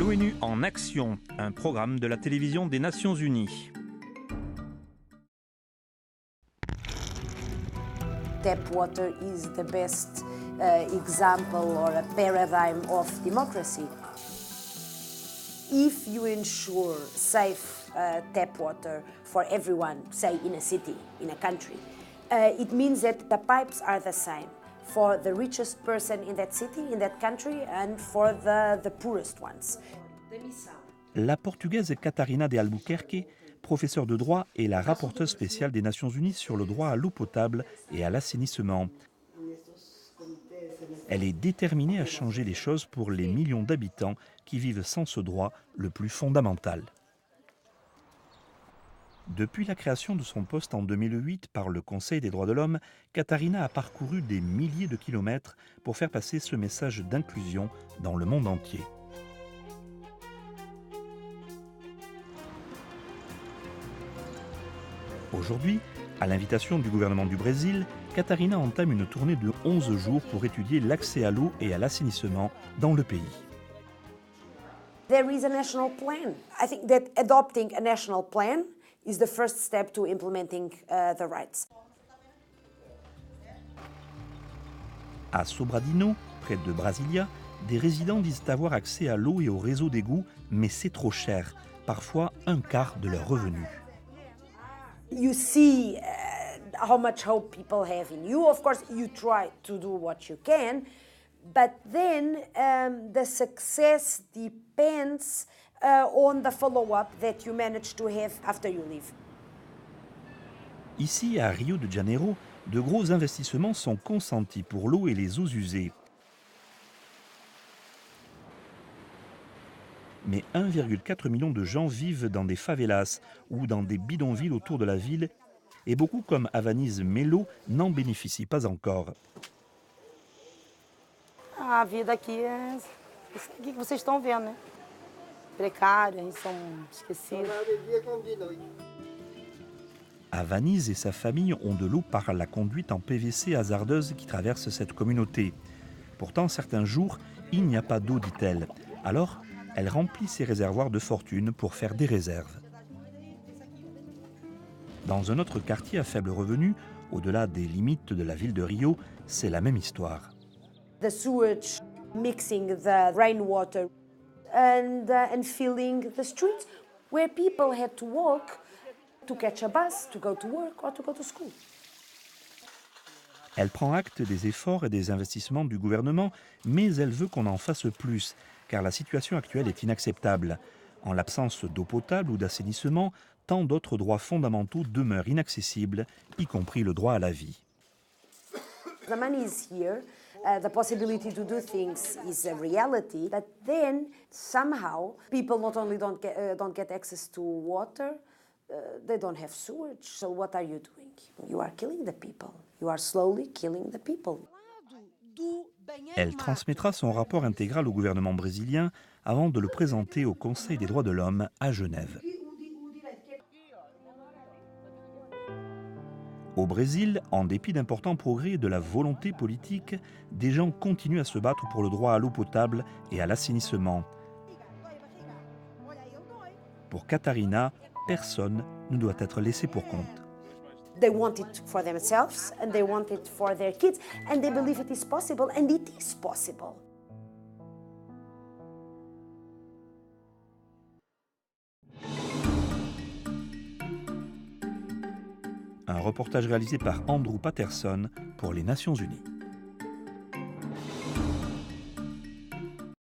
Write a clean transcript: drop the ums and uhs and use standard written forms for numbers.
L'ONU en action, un programme de la télévision des Nations Unies. Tap water is the best example or a paradigm of democracy. If you ensure safe tap water for everyone, say in a city, in a country, it means that the pipes are the same for the richest person in that city, in that country, and for the poorest ones. La Portugaise Catarina de Albuquerque, professeure de droit, est la rapporteure spéciale des Nations Unies sur le droit à l'eau potable et à l'assainissement. Elle est déterminée à changer les choses pour les millions d'habitants qui vivent sans ce droit le plus fondamental. Depuis la création de son poste en 2008 par le Conseil des droits de l'homme, Catarina a parcouru des milliers de kilomètres pour faire passer ce message d'inclusion dans le monde entier. Aujourd'hui, à l'invitation du gouvernement du Brésil, Catarina entame une tournée de 11 jours pour étudier l'accès à l'eau et à l'assainissement dans le pays. There is a national plan. I think that adopting a national plan is the first step to implementing the rights. À Sobradinho, près de Brasilia, des résidents disent avoir accès à l'eau et au réseau d'égouts, mais c'est trop cher, parfois un quart de leurs revenus. You see how much hope people have in you. Of course, you try to do what you can, but then the success depends on the follow-up that you manage to have after you leave. Ici, à Rio de Janeiro, de gros investissements sont consentis pour l'eau et les eaux usées. Mais 1,4 million de gens vivent dans des favelas ou dans des bidonvilles autour de la ville, et beaucoup comme Avaniz Melo n'en bénéficient pas encore. A vida aqui é isso aqui que vocês estão vendo, né? Precário, eles são esquecidos. Avaniz et sa famille ont de l'eau par la conduite en PVC hasardeuse qui traverse cette communauté. Pourtant, certains jours, il n'y a pas d'eau, dit-elle. Alors, elle remplit ses réservoirs de fortune pour faire des réserves. Dans un autre quartier à faible revenu, au-delà des limites de la ville de Rio, c'est la même histoire. The sewage mixing the rainwater and filling the streets where people had to walk to catch a bus, to go to work or to go to school. Elle prend acte des efforts et des investissements du gouvernement, mais elle veut qu'on en fasse plus, car la situation actuelle est inacceptable. En l'absence d'eau potable ou d'assainissement, tant d'autres droits fondamentaux demeurent inaccessibles, y compris le droit à la vie. The money is here. The possibility to do things is a reality, but then somehow people not only don't get access to water, they don't have sewage. So what are you doing? You are killing the people. You are slowly killing the people. Elle transmettra son rapport intégral au gouvernement brésilien avant de le présenter au Conseil des droits de l'homme à Genève. Au Brésil, en dépit d'importants progrès et de la volonté politique, des gens continuent à se battre pour le droit à l'eau potable et à l'assainissement. Pour Catarina, personne ne doit être laissé pour compte. They want it for themselves and they want it for their kids and they believe it is possible and it is possible. Un reportage réalisé par Andrew Patterson pour les Nations Unies.